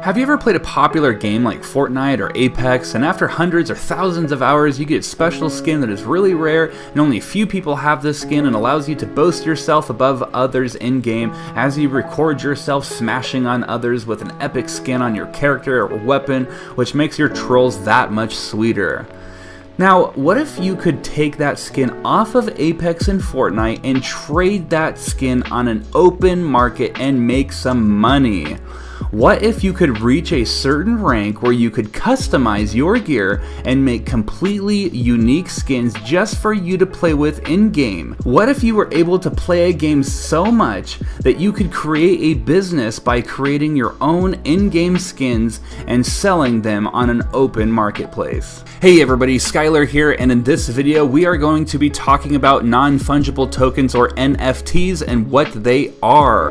Have you ever played a popular game like Fortnite or Apex, and after hundreds or thousands of hours you get a special skin that is really rare and only a few people have this skin and allows you to boast yourself above others in-game as you record yourself smashing on others with an epic skin on your character or weapon, which makes your trolls that much sweeter? Now, what if you could take that skin off of Apex and Fortnite and trade that skin on an open market and make some money? What if you could reach a certain rank where you could customize your gear and make completely unique skins just for you to play with in-game? What if you were able to play a game so much that you could create a business by creating your own in-game skins and selling them on an open marketplace? Hey everybody, Skylar here, and in this video we are going to be talking about non-fungible tokens, or NFTs, and what they are.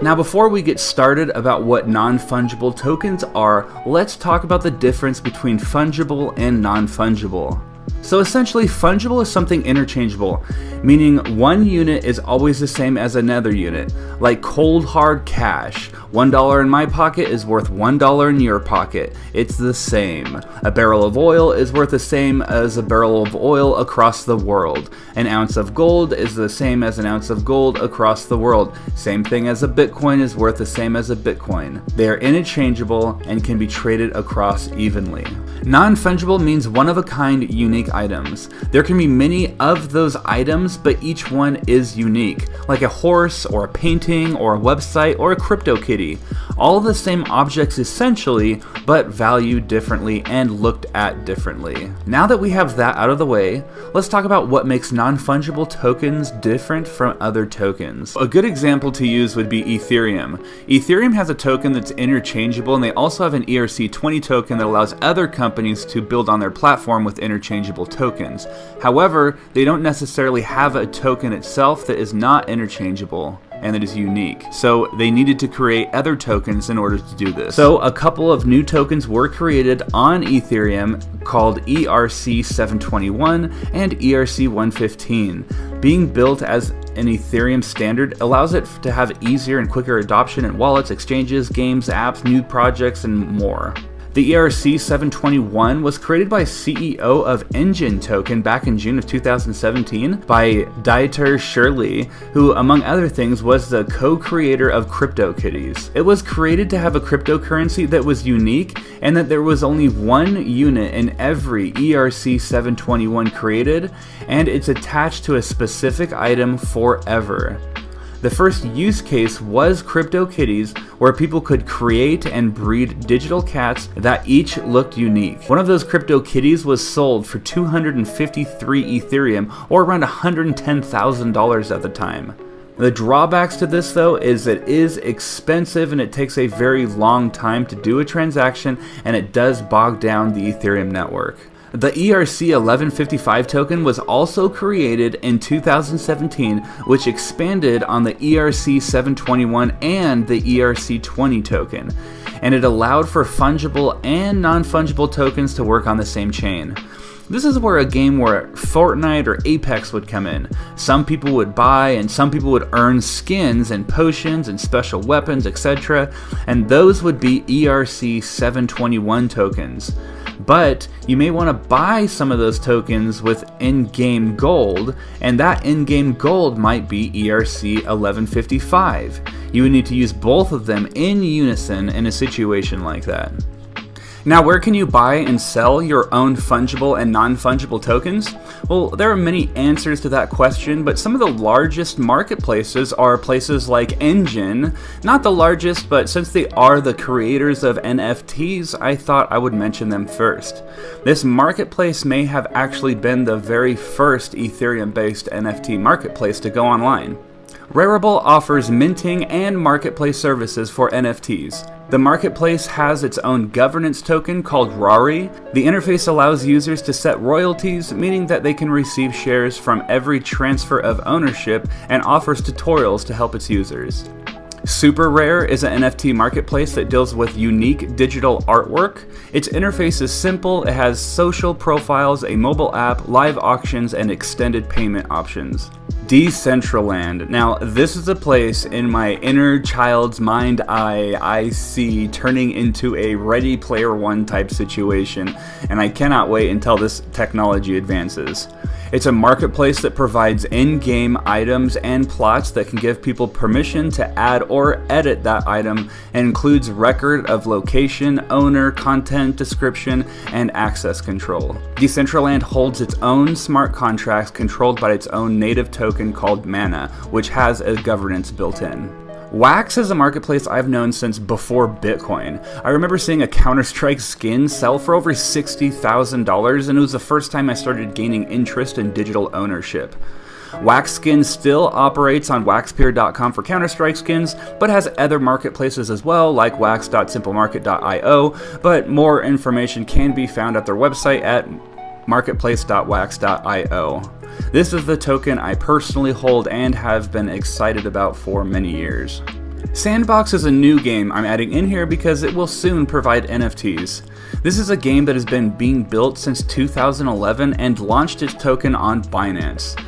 Now, before we get started about what non-fungible tokens are, let's talk about the difference between fungible and non-fungible. So essentially, fungible is something interchangeable, meaning one unit is always the same as another unit, like cold hard cash. $1 in my pocket is worth $1 in your pocket. It's the same. A barrel of oil is worth the same as a barrel of oil across the world. An ounce of gold is the same as an ounce of gold across the world. Same thing as a Bitcoin is worth the same as a Bitcoin. They are interchangeable and can be traded across evenly. Non-fungible means one-of-a-kind unique items. There can be many of those items, but each one is unique, like a horse or a painting or a website or a crypto kitty. All the same objects essentially, but valued differently and looked at differently. Now that we have that out of the way, let's talk about what makes non-fungible tokens different from other tokens. A good example to use would be Ethereum. Ethereum has a token that's interchangeable, and they also have an ERC20 token that allows other companies to build on their platform with interchangeable tokens. However, they don't necessarily have a token itself that is not interchangeable and that is unique. So they needed to create other tokens in order to do this. So a couple of new tokens were created on Ethereum called ERC721 and ERC115. Being built as an Ethereum standard allows it to have easier and quicker adoption in wallets, exchanges, games, apps, new projects, and more. The ERC721 was created by CEO of Engine Token back in June of 2017 by Dieter Shirley, who among other things was the co-creator of CryptoKitties. It was created to have a cryptocurrency that was unique and that there was only one unit in every ERC721 created, and it's attached to a specific item forever. The first use case was CryptoKitties, where people could create and breed digital cats that each looked unique. One of those CryptoKitties was sold for 253 Ethereum, or around $110,000 at the time. The drawbacks to this, though, is it is expensive and it takes a very long time to do a transaction, and it does bog down the Ethereum network. The ERC1155 token was also created in 2017, which expanded on the ERC721 and the ERC20 token, and it allowed for fungible and non-fungible tokens to work on the same chain. This is where a game where Fortnite or Apex would come in. Some people would buy and some people would earn skins and potions and special weapons, etc., and those would be ERC721 tokens. But you may want to buy some of those tokens with in-game gold, and that in-game gold might be ERC1155. You would need to use both of them in unison in a situation like that. Now, where can you buy and sell your own fungible and non-fungible tokens? Well, there are many answers to that question, but some of the largest marketplaces are places like Engine. Not the largest, but since they are the creators of NFTs, I thought I would mention them first. This marketplace may have actually been the very first Ethereum-based NFT marketplace to go online. Rarible offers minting and marketplace services for NFTs. The marketplace has its own governance token called Rari. The interface allows users to set royalties, meaning that they can receive shares from every transfer of ownership, and offers tutorials to help its users. Super Rare is an NFT marketplace that deals with unique digital artwork. Its interface is simple, it has social profiles, a mobile app, live auctions, and extended payment options. Decentraland. Now, this is a place in my inner child's mind I see turning into a Ready Player One type situation, and I cannot wait until this technology advances. It's a marketplace that provides in-game items and plots that can give people permission to add or edit that item, and includes record of location, owner, content description, and access control. Decentraland holds its own smart contracts controlled by its own native token called Mana, which has a governance built in. Wax is a marketplace I've known since before Bitcoin. I remember seeing a Counter-Strike skin sell for over $60,000, and it was the first time I started gaining interest in digital ownership. Wax Skin still operates on waxpeer.com for Counter-Strike skins, but has other marketplaces as well, like wax.simplemarket.io, but more information can be found at their website at marketplace.wax.io. This is the token I personally hold and have been excited about for many years. Sandbox is a new game I'm adding in here because it will soon provide NFTs. This is a game that has been being built since 2011 and launched its token on Binance.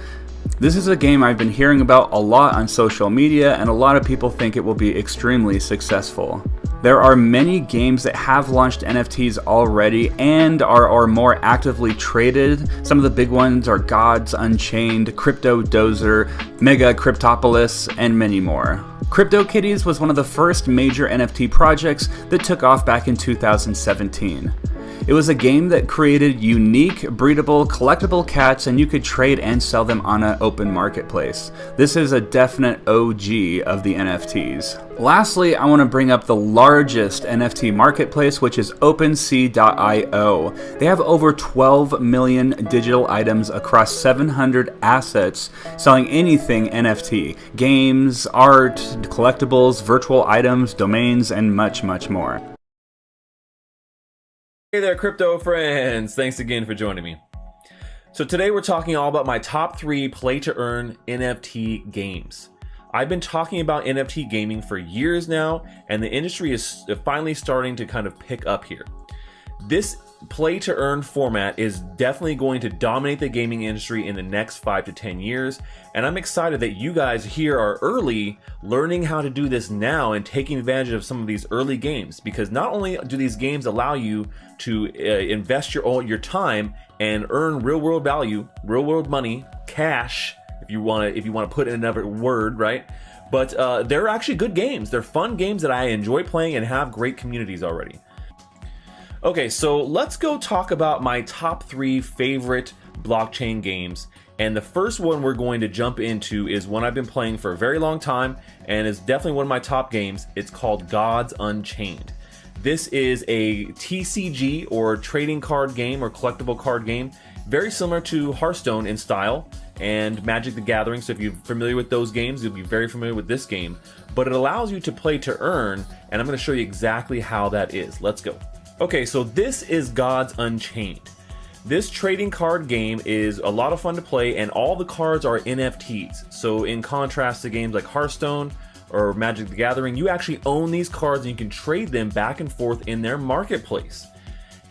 This is a game I've been hearing about a lot on social media, and a lot of people think it will be extremely successful. There are many games that have launched NFTs already and are more actively traded. Some of the big ones are Gods Unchained, Crypto Dozer, Mega Cryptopolis, and many more. CryptoKitties was one of the first major NFT projects that took off back in 2017. It was a game that created unique, breedable, collectible cats, and you could trade and sell them on an open marketplace. This is a definite OG of the NFTs. Lastly, I want to bring up the largest NFT marketplace, which is OpenSea.io. They have over 12 million digital items across 700 assets, selling anything NFT: games, art, collectibles, virtual items, domains, and much, much more. Hey there, crypto friends! Thanks again for joining me. So today we're talking all about my top 3 play-to-earn NFT games. I've been talking about NFT gaming for years now, and the industry is finally starting to kind of pick up here. This play-to-earn format is definitely going to dominate the gaming industry in the next 5 to 10 years, and I'm excited that you guys here are early, learning how to do this now and taking advantage of some of these early games, because not only do these games allow you to invest your time and earn real-world value, real-world money, cash, if you want to put in another word, right? But they're actually good games. They're fun games that I enjoy playing and have great communities already. Okay, so let's go talk about my top 3 favorite blockchain games. And the first one we're going to jump into is one I've been playing for a very long time, and is definitely one of my top games. It's called Gods Unchained. This is a TCG, or trading card game, or collectible card game, very similar to Hearthstone in style and Magic the Gathering. So if you're familiar with those games, you'll be very familiar with this game. But it allows you to play to earn, and I'm going to show you exactly how that is. Let's go. Okay, so this is Gods Unchained. This trading card game is a lot of fun to play, and all the cards are NFTs. So in contrast to games like Hearthstone or Magic the Gathering, you actually own these cards and you can trade them back and forth in their marketplace.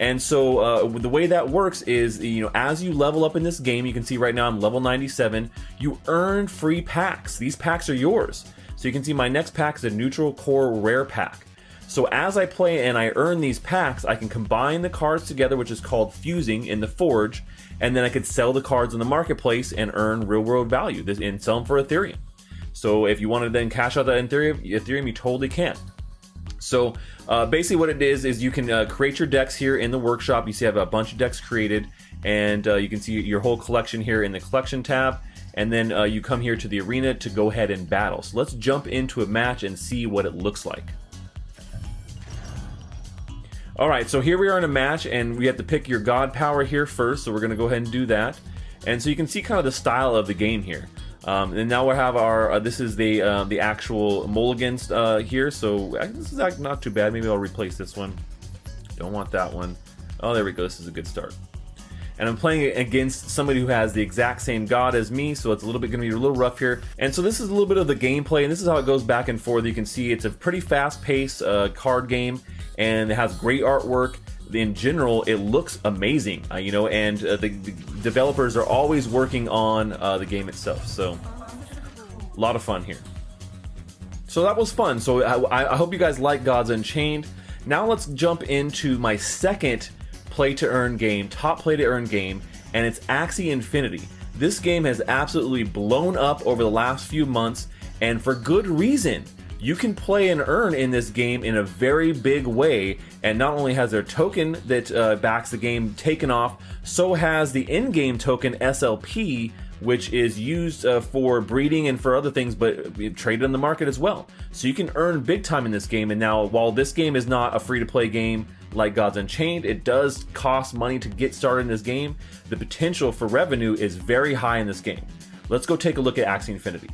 And so the way that works is, as you level up in this game, you can see right now I'm level 97, you earn free packs. These packs are yours. So you can see my next pack is a neutral core rare pack. So as I play and I earn these packs, I can combine the cards together, which is called fusing in the Forge, and then I could sell the cards in the marketplace and earn real-world value and sell them for Ethereum. So if you want to then cash out that Ethereum, you totally can. So basically what it is you can create your decks here in the workshop. You see I have a bunch of decks created, and you can see your whole collection here in the collection tab, and then you come here to the arena to go ahead and battle. So let's jump into a match and see what it looks like. Alright, so here we are in a match, and we have to pick your god power here first, so we're going to go ahead and do that. And so you can see kind of the style of the game here. And now we have our, this is the actual mulligans here, so this is not too bad. Maybe I'll replace this one. Don't want that one. Oh, there we go, this is a good start. and I'm playing against somebody who has the exact same god as me, so it's a little bit going to be a little rough here. And so this is a little bit of the gameplay, and this is how it goes back and forth. You can see it's a pretty fast-paced card game, and it has great artwork. In general, it looks amazing, and the developers are always working on the game itself, so a lot of fun here. So that was fun. So I hope you guys like Gods Unchained. Now let's jump into my second play-to-earn game, top play-to-earn game, and it's Axie Infinity. This game has absolutely blown up over the last few months, and for good reason. You can play and earn in this game in a very big way, and not only has their token that backs the game taken off, so has the in-game token SLP, which is used for breeding and for other things, but traded in the market as well. So you can earn big time in this game. And now, while this game is not a free-to-play game like Gods Unchained, it does cost money to get started in this game. The potential for revenue is very high in this game. Let's go take a look at Axie Infinity.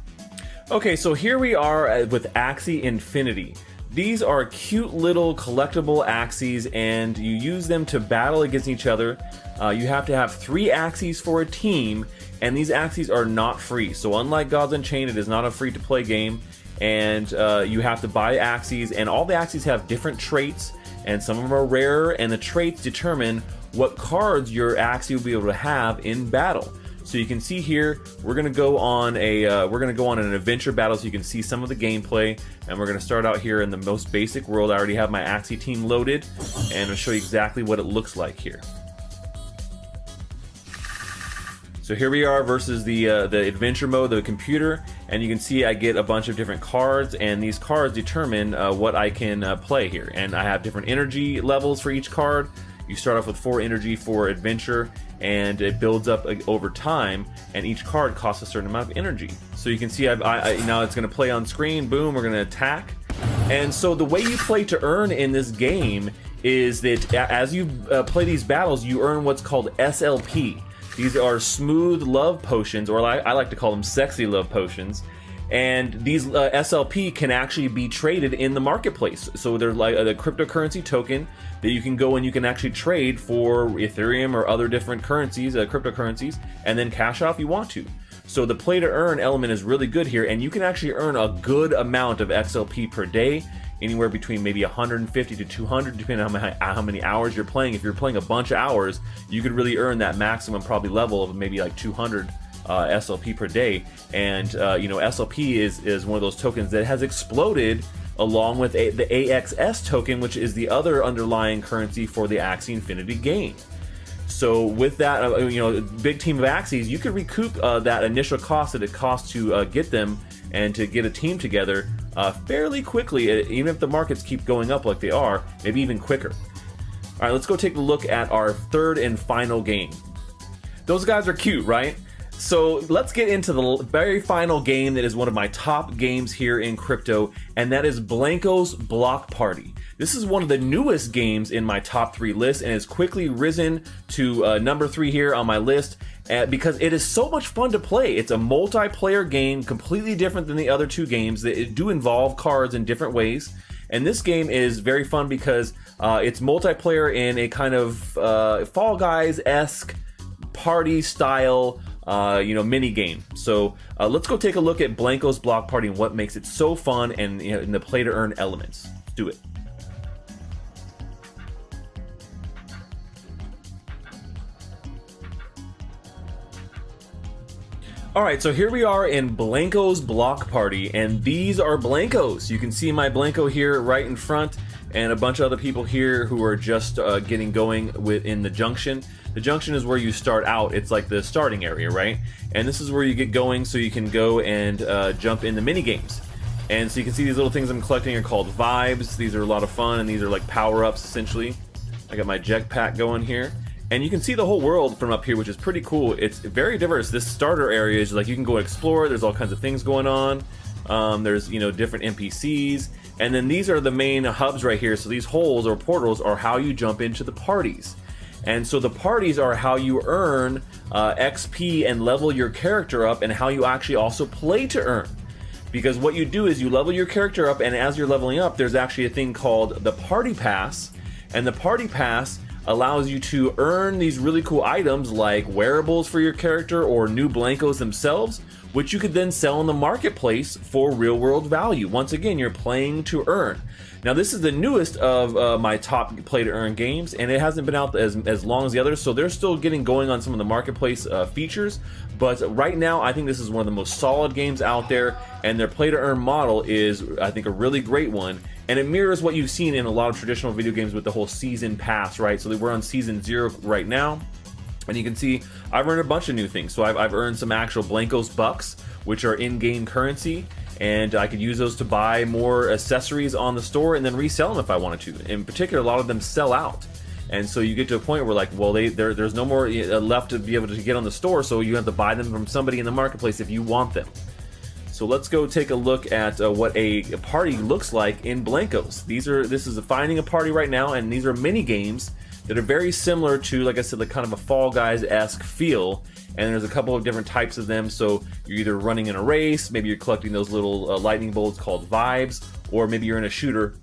Okay, so here we are with Axie Infinity. These are cute little collectible Axies, and you use them to battle against each other. You have to have 3 Axies for a team, and these Axies are not free. So unlike Gods Unchained, it is not a free-to-play game, and you have to buy Axies, and all the Axies have different traits, and some of them are rarer, and the traits determine what cards your Axie will be able to have in battle. So you can see here, we're gonna go on an adventure battle, so you can see some of the gameplay. And we're gonna start out here in the most basic world. I already have my Axie team loaded, and I'll show you exactly what it looks like here. So here we are versus the adventure mode, the computer, and you can see I get a bunch of different cards, and these cards determine what I can play here. And I have different energy levels for each card. You start off with 4 energy for adventure, and it builds up over time, and each card costs a certain amount of energy. So you can see now it's going to play on screen. Boom, we're going to attack. And so the way you play to earn in this game is that as you play these battles, you earn what's called SLP. These are smooth love potions, or I like to call them sexy love potions. And these SLP can actually be traded in the marketplace. So they're like a cryptocurrency token that you can go and you can actually trade for Ethereum or other different currencies, cryptocurrencies, and then cash out if you want to. So the play to earn element is really good here, and you can actually earn a good amount of XLP per day, anywhere between maybe 150 to 200, depending on how many hours you're playing. If you're playing a bunch of hours, you could really earn that maximum probably level of maybe like 200 SLP per day. And SLP is one of those tokens that has exploded along with the AXS token, which is the other underlying currency for the Axie Infinity game. So with that, big team of Axies, you could recoup that initial cost that it costs to get them and to get a team together fairly quickly, even if the markets keep going up like they are, maybe even quicker. All right, let's go take a look at our third and final game. Those guys are cute, right? So let's get into the very final game that is one of my top games here in crypto, and that is Blanco's Block Party. This is one of the newest games in my top 3 list, and has quickly risen to number 3 here on my list because it is so much fun to play. It's a multiplayer game, completely different than the other 2 games that do involve cards in different ways. And this game is very fun because it's multiplayer in a kind of Fall Guys-esque party style mini game. So let's go take a look at Blanco's Block Party and what makes it so fun, and in the play to earn elements. Let's do it. Alright, so here we are in Blanco's Block Party, and these are Blancos. You can see my Blanco here right in front, and a bunch of other people here who are just getting going within the junction. The junction is where you start out. It's like the starting area, right? And this is where you get going, so you can go and jump in the mini games. And so you can see these little things I'm collecting are called vibes. These are a lot of fun, and these are like power-ups essentially. I got my jetpack going here. And you can see the whole world from up here, which is pretty cool. It's very diverse. This starter area is like you can go explore. There's all kinds of things going on. There's different NPCs, and then these are the main hubs right here. So these holes or portals are how you jump into the parties. And so the parties are how you earn XP and level your character up, and how you actually also play to earn. Because what you do is you level your character up, and as you're leveling up, there's actually a thing called the Party Pass, and the Party Pass allows you to earn these really cool items like wearables for your character or new blankos themselves, which you could then sell in the marketplace for real world value. Once again, you're playing to earn. Now, this is the newest of my top play to earn games, and it hasn't been out as long as the others, so they're still getting going on some of the marketplace features. But right now, I think this is one of the most solid games out there, and their play to earn model is, I think, a really great one. And it mirrors what you've seen in a lot of traditional video games with the whole season pass, right? So we're on season 0 right now. And you can see I've earned a bunch of new things. So I've earned some actual Blankos bucks, which are in-game currency, and I could use those to buy more accessories on the store and then resell them if I wanted to. In particular, a lot of them sell out. And so you get to a point where, like, well, there's no more left to be able to get on the store, so you have to buy them from somebody in the marketplace if you want them. So let's go take a look at what a party looks like in Blankos. This is finding a party right now, and these are mini games that are very similar to, like I said, like kind of a Fall Guys-esque feel. And there's a couple of different types of them. So you're either running in a race, maybe you're collecting those little lightning bolts called vibes, or maybe you're in a shooter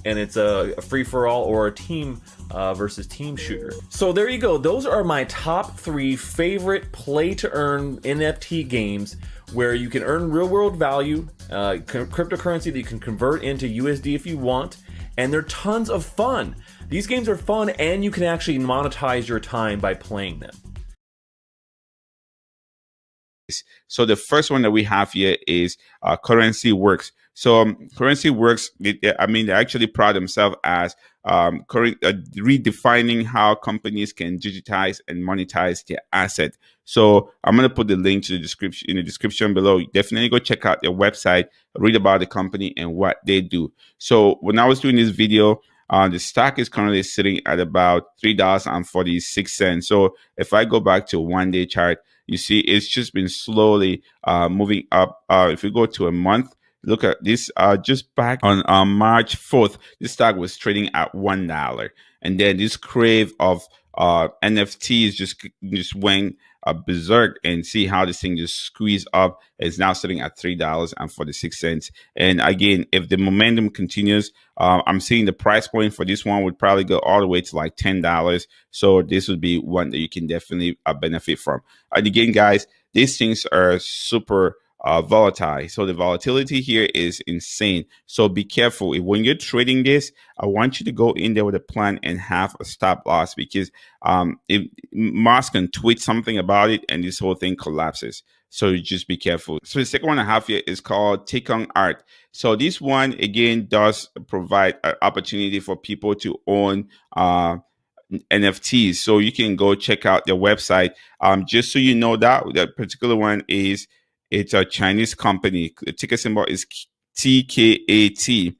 and it's a free-for-all or a team versus team shooter. So there you go. Those are my top 3 favorite play-to-earn NFT games where you can earn real-world value, cryptocurrency that you can convert into USD if you want, and they're tons of fun. These games are fun, and you can actually monetize your time by playing them. So the first one that we have here is Currency Works. So Currency Works, they actually pride themselves as redefining how companies can digitize and monetize their asset. So I'm going to put the link to the description in the description below. Definitely go check out their website, read about the company and what they do. So when I was doing this video, the stock is currently sitting at about $3.46. So if I go back to a 1-day chart, you see it's just been slowly moving up. If we go to a month, look at this. Just back on March 4th, this stock was trading at $1, and then this crave of NFTs just went berserk, and see how this thing just squeezed up. It's now sitting at $3.46. And again, if the momentum continues, I'm seeing the price point for this one would probably go all the way to like $10. So this would be one that you can definitely benefit from. And again, guys, these things are super volatile. So the volatility here is insane. So be careful. When you're trading this, I want you to go in there with a plan and have a stop loss, because if Musk can tweet something about it and this whole thing collapses. So just be careful. So the second one I have here is called Take On Art. So this one, again, does provide an opportunity for people to own NFTs. So you can go check out their website. Just so you know, that particular one it's a Chinese company. The ticker symbol is TKAT.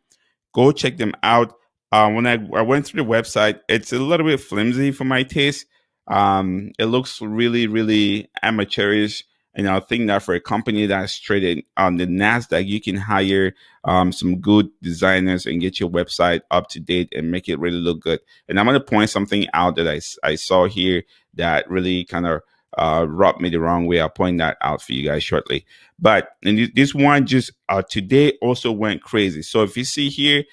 Go check them out. When I went through the website, it's a little bit flimsy for my taste. It looks really, really amateurish. And I think that for a company that's traded on the NASDAQ, you can hire some good designers and get your website up to date and make it really look good. And I'm going to point something out that I saw here that really kind of rubbed me the wrong way. I'll point that out for you guys shortly. But this one just today also went crazy. So if you see here,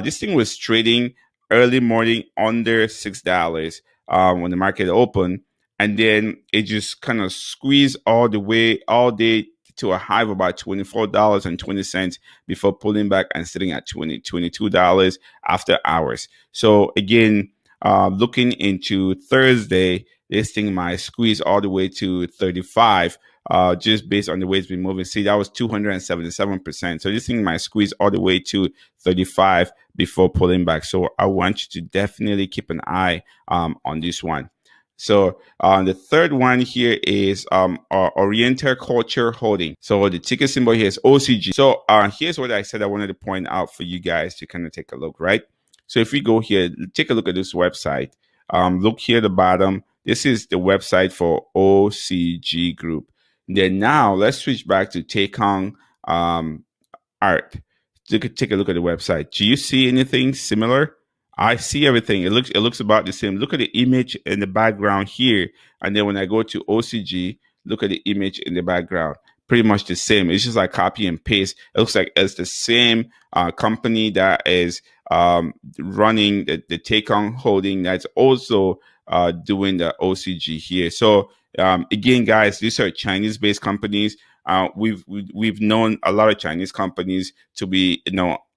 this thing was trading early morning under $6 when the market opened, and then it just kind of squeezed all day to a high of about $24.20 before pulling back and sitting at $22 after hours. So again, looking into Thursday, this thing might squeeze all the way to 35, just based on the way it's been moving. See, that was 277%. So this thing might squeeze all the way to 35 before pulling back. So I want you to definitely keep an eye on this one. So the third one here is Oriental Culture Holding. So the ticker symbol here is OCG. So here's what I said I wanted to point out for you guys to kind of take a look, right? So if we go here, take a look at this website. Look here at the bottom. This is the website for OCG Group. Then now let's switch back to Take On Art. Take a look at the website. Do you see anything similar? I see everything. It looks about the same. Look at the image in the background here. And then when I go to OCG, look at the image in the background. Pretty much the same. It's just like copy and paste. It looks like it's the same company that is running the Take-On holding that's also doing the OCG here. So again, guys, these are Chinese-based companies. We've known a lot of Chinese companies to be,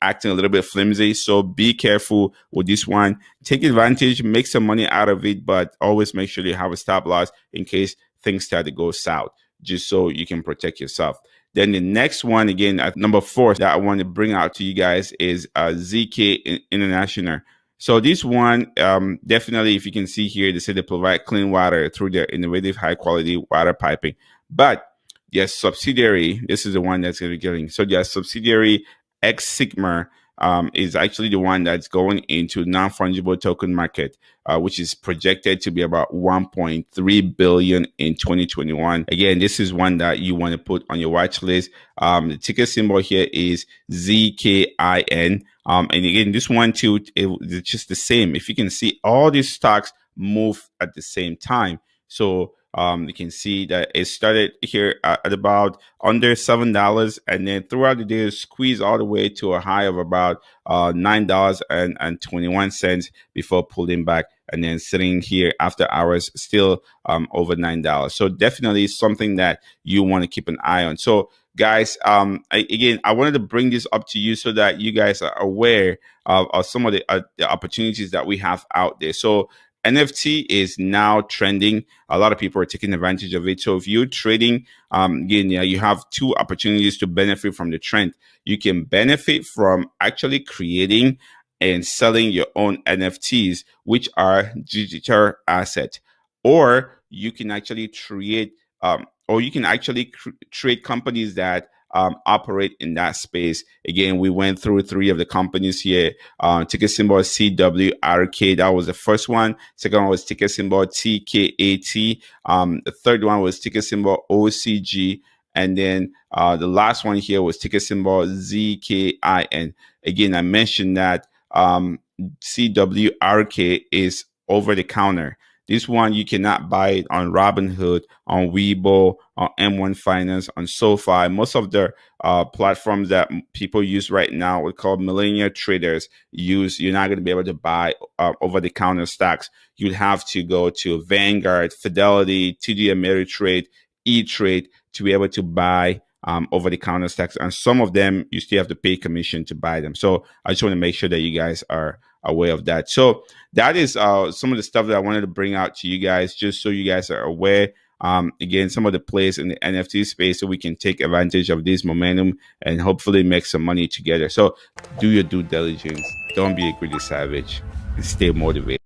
acting a little bit flimsy. So be careful with this one. Take advantage, make some money out of it, but always make sure you have a stop loss in case things start to go south, just so you can protect yourself. Then the next one, again, at number 4 that I want to bring out to you guys is ZK International. So this one, definitely, if you can see here, they say they provide clean water through their innovative high-quality water piping. But their subsidiary, this is the one that's going to be getting. So their subsidiary, X Sigma, is actually the one that's going into non-fungible token market, which is projected to be about 1.3 billion in 2021. Again, this is one that you want to put on your watch list. The ticker symbol here is ZKIN. And again, this one too, it's just the same. If you can see, all these stocks move at the same time. So you can see that it started here at about under $7, and then throughout the day, it squeezed all the way to a high of about $9.21 before pulling back, and then sitting here after hours still over $9. So definitely something that you want to keep an eye on. So guys, I wanted to bring this up to you so that you guys are aware of some of the opportunities that we have out there. So NFT is now trending. A lot of people are taking advantage of it. So if you're trading, you have 2 opportunities to benefit from the trend. You can benefit from actually creating and selling your own NFTs, which are digital assets, or you can actually trade companies that operate in that space. Again, we went through 3 of the companies here. Ticker symbol CWRK, that was the first one. Second one was ticker symbol TKAT. The third one was ticker symbol OCG. And then the last one here was ticker symbol ZKIN. Again, I mentioned that CWRK is over the counter. This one, you cannot buy it on Robinhood, on Weibo, on M1 Finance, on SoFi. Most of the platforms that people use right now, we call millennial traders, you're not going to be able to buy over-the-counter stocks. You'd have to go to Vanguard, Fidelity, TD Ameritrade, E-Trade to be able to buy over-the-counter stocks. And some of them, you still have to pay commission to buy them. So I just want to make sure that you guys are aware of that. So that is some of the stuff that I wanted to bring out to you guys, just so you guys are aware. Again, some of the plays in the NFT space, so we can take advantage of this momentum and hopefully make some money together. So do your due diligence. Don't be a greedy savage, and stay motivated.